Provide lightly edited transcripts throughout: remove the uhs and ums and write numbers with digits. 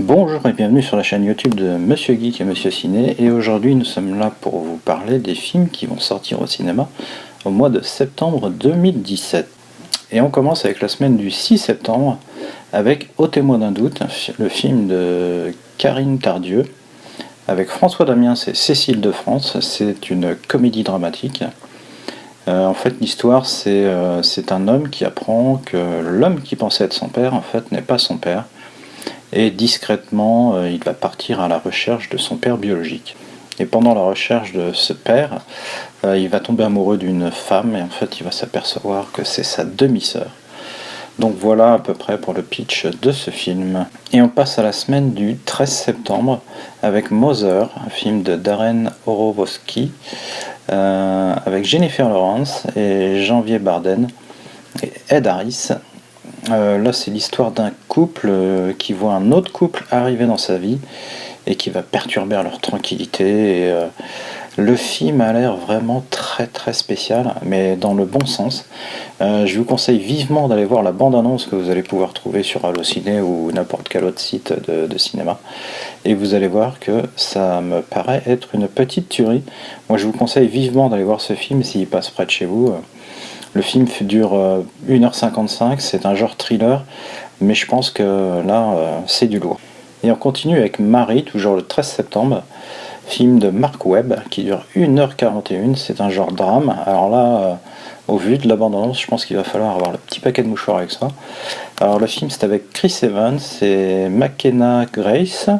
Bonjour et bienvenue sur la chaîne YouTube de Monsieur Geek et Monsieur Ciné, et aujourd'hui nous sommes là pour vous parler des films qui vont sortir au cinéma au mois de septembre 2017. Et on commence avec la semaine du 6 septembre avec Ôtez-moi d'un doute, le film de Karine Tardieu avec François Damiens et Cécile de France. C'est une comédie dramatique. En fait, l'histoire, c'est un homme qui apprend que l'homme qui pensait être son père, en fait, n'est pas son père. Et discrètement, il va partir à la recherche de son père biologique. Et pendant la recherche de ce père, il va tomber amoureux d'une femme, et en fait, il va s'apercevoir que c'est sa demi-sœur. Donc voilà à peu près pour le pitch de ce film. Et on passe à la semaine du 13 septembre avec Mother, un film de Darren Aronofsky, avec Jennifer Lawrence et Javier Bardem et Ed Harris. Là, c'est l'histoire d'un couple qui voit un autre couple arriver dans sa vie et qui va perturber leur tranquillité. Et, le film a l'air vraiment très très spécial, mais dans le bon sens. Je vous conseille vivement d'aller voir la bande-annonce que vous allez pouvoir trouver sur Allociné ou n'importe quel autre site de cinéma. Et vous allez voir que ça me paraît être une petite tuerie. Moi, je vous conseille vivement d'aller voir ce film s'il passe près de chez vous. Le film dure 1h55, c'est un genre thriller, mais je pense que là, c'est du lourd. Et on continue avec Marie, toujours le 13 septembre, film de Mark Webb, qui dure 1h41, c'est un genre drame. Alors là, au vu de la bande-annonce, je pense qu'il va falloir avoir le petit paquet de mouchoirs avec ça. Alors le film, c'est avec Chris Evans, c'est McKenna Grace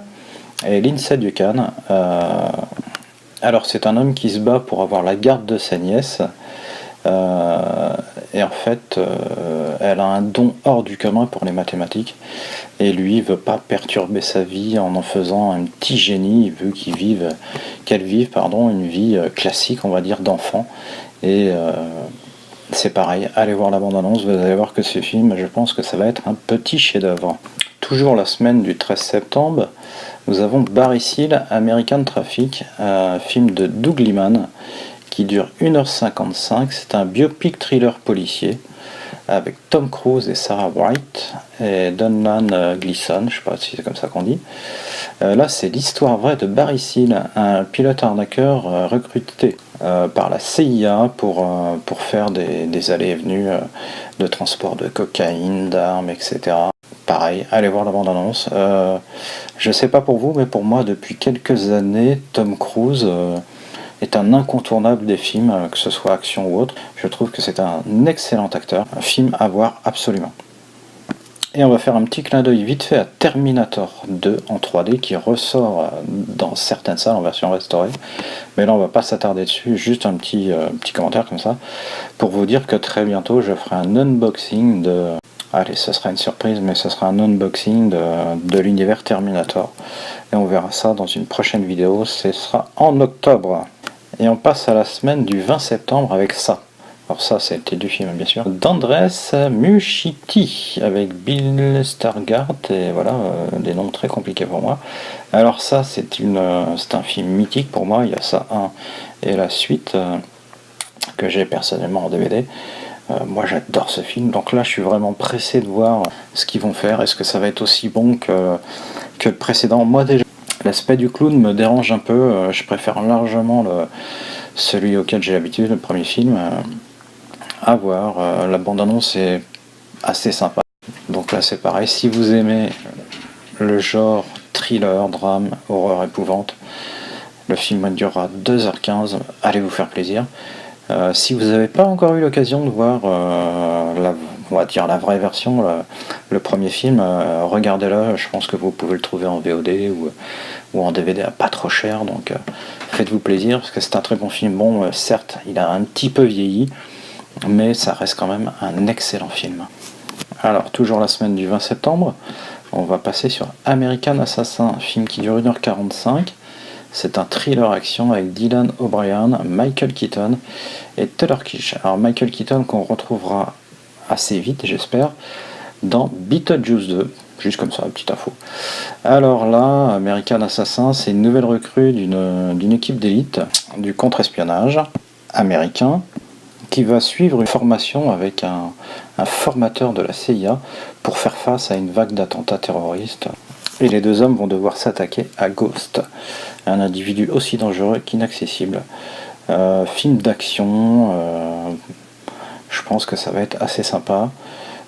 et Lindsay Ducan. Alors c'est un homme qui se bat pour avoir la garde de sa nièce. Et en fait, elle a un don hors du commun pour les mathématiques, et lui veut pas perturber sa vie en faisant un petit génie. Il veut qu'elle vive une vie classique, on va dire, d'enfant. Et c'est pareil, allez voir la bande-annonce, vous allez voir que ce film, je pense que ça va être un petit chef-d'œuvre. Toujours la semaine du 13 septembre, nous avons Barry Seal, American Traffic, un film de Doug Liman, qui dure 1h55, c'est un biopic thriller policier avec Tom Cruise et Sarah Wright et Domhnall Gleeson, je ne sais pas si c'est comme ça qu'on dit. Là, c'est l'histoire vraie de Barry Seal, un pilote arnaqueur recruté par la CIA pour faire des allées et venues de transport de cocaïne, d'armes, etc. Pareil, allez voir la bande-annonce. Je ne sais pas pour vous, mais pour moi, depuis quelques années, Tom Cruise est un incontournable des films, que ce soit action ou autre. Je trouve que c'est un excellent acteur, un film à voir absolument. Et on va faire un petit clin d'œil vite fait à Terminator 2 en 3D qui ressort dans certaines salles en version restaurée. Mais là on va pas s'attarder dessus, juste un petit commentaire comme ça, pour vous dire que très bientôt je ferai un unboxing de... Allez, ce sera une surprise, mais ce sera un unboxing de l'univers Terminator. Et on verra ça dans une prochaine vidéo, ce sera en octobre. Et on passe à la semaine du 20 septembre avec ça. Alors ça, c'est le titre du film, bien sûr. d'Andrés Muschietti, avec Bill Stargard, et voilà, des noms très compliqués pour moi. Alors ça, c'est un film mythique pour moi, il y a ça 1 et la suite, que j'ai personnellement en DVD. Moi j'adore ce film, donc là je suis vraiment pressé de voir ce qu'ils vont faire. Est-ce que ça va être aussi bon que le précédent? Moi déjà, l'aspect du clown me dérange un peu, je préfère largement celui auquel j'ai l'habitude, le premier film. À voir, la bande-annonce est assez sympa. Donc là c'est pareil, si vous aimez le genre thriller, drame, horreur, épouvante, le film durera 2h15, allez vous faire plaisir. Si vous n'avez pas encore eu l'occasion de voir on va dire la vraie version, le premier film, regardez-le, je pense que vous pouvez le trouver en VOD ou en DVD à pas trop cher, donc faites-vous plaisir, parce que c'est un très bon film. Bon, certes, il a un petit peu vieilli, mais ça reste quand même un excellent film. Alors, toujours la semaine du 20 septembre, on va passer sur American Assassin, un film qui dure 1h45. C'est un thriller action avec Dylan O'Brien, Michael Keaton et Taylor Kitsch. Alors Michael Keaton qu'on retrouvera assez vite, j'espère, dans Beetlejuice 2. Juste comme ça, petite info. Alors là, American Assassin, c'est une nouvelle recrue d'une équipe d'élite du contre-espionnage américain qui va suivre une formation avec un formateur de la CIA pour faire face à une vague d'attentats terroristes. Et les deux hommes vont devoir s'attaquer à Ghost, un individu aussi dangereux qu'inaccessible. Film d'action, je pense que ça va être assez sympa.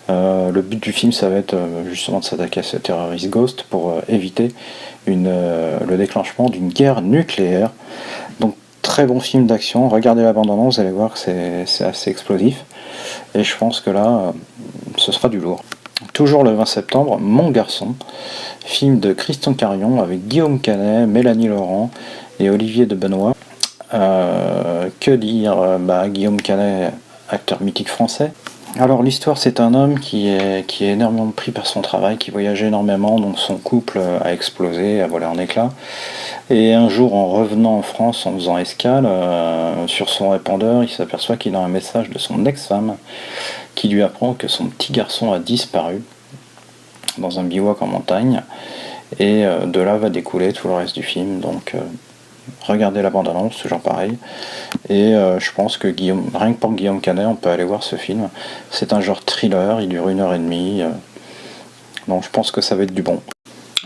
Le but du film, ça va être justement de s'attaquer à ce terroriste Ghost pour éviter le déclenchement d'une guerre nucléaire. Donc très bon film d'action, regardez la bande-annonce, vous allez voir que c'est assez explosif. Et je pense que là, ce sera du lourd. Toujours le 20 septembre, Mon Garçon, film de Christian Carion avec Guillaume Canet, Mélanie Laurent et Olivier de Benoît. Que dire, Guillaume Canet, acteur mythique français. Alors l'histoire, c'est un homme qui est énormément pris par son travail, qui voyage énormément, donc son couple a explosé, a volé en éclats. Et un jour, en revenant en France, en faisant escale, sur son répondeur, il s'aperçoit qu'il a un message de son ex-femme qui lui apprend que son petit garçon a disparu dans un bivouac en montagne. Et de là va découler tout le reste du film. Donc regardez la bande-annonce, toujours pareil. Et je pense que rien que pour Guillaume Canet, on peut aller voir ce film. C'est un genre thriller, il dure 1h30. Donc je pense que ça va être du bon.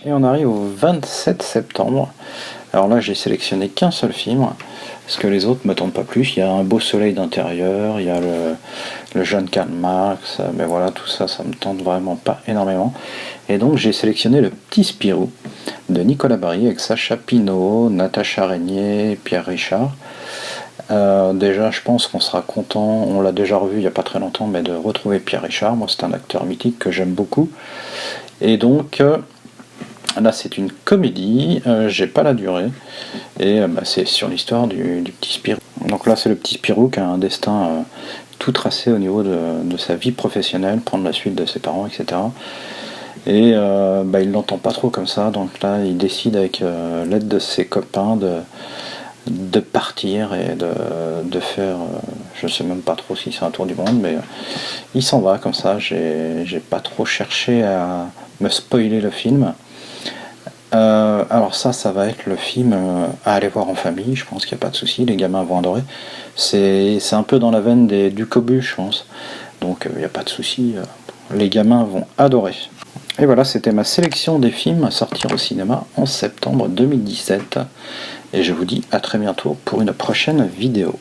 Et on arrive au 27 septembre. Alors là, j'ai sélectionné qu'un seul film, parce que les autres ne me tentent pas plus. Il y a Un beau soleil d'intérieur, il y a le jeune Karl Marx, mais voilà, tout ça, ça me tente vraiment pas énormément. Et donc j'ai sélectionné Le Petit Spirou de Nicolas Barry avec Sacha Pinot, Natacha Régnier, Pierre Richard. Déjà, je pense qu'on sera content, on l'a déjà revu il n'y a pas très longtemps, mais de retrouver Pierre Richard. Moi, c'est un acteur mythique que j'aime beaucoup. Et donc, là, c'est une comédie, j'ai pas la durée, et c'est sur l'histoire du petit Spirou. Donc là, c'est le petit Spirou qui a un destin tout tracé au niveau de sa vie professionnelle, prendre la suite de ses parents, etc. Et il l'entend pas trop comme ça, donc là, il décide avec l'aide de ses copains de partir et de faire, je sais même pas trop si c'est un tour du monde, mais il s'en va comme ça. J'ai pas trop cherché à me spoiler le film. Alors ça va être le film à aller voir en famille, je pense qu'il n'y a pas de souci, les gamins vont adorer. C'est un peu dans la veine du Cobu, je pense, donc il n'y a pas de souci, les gamins vont adorer. Et voilà, c'était ma sélection des films à sortir au cinéma en septembre 2017, et je vous dis à très bientôt pour une prochaine vidéo.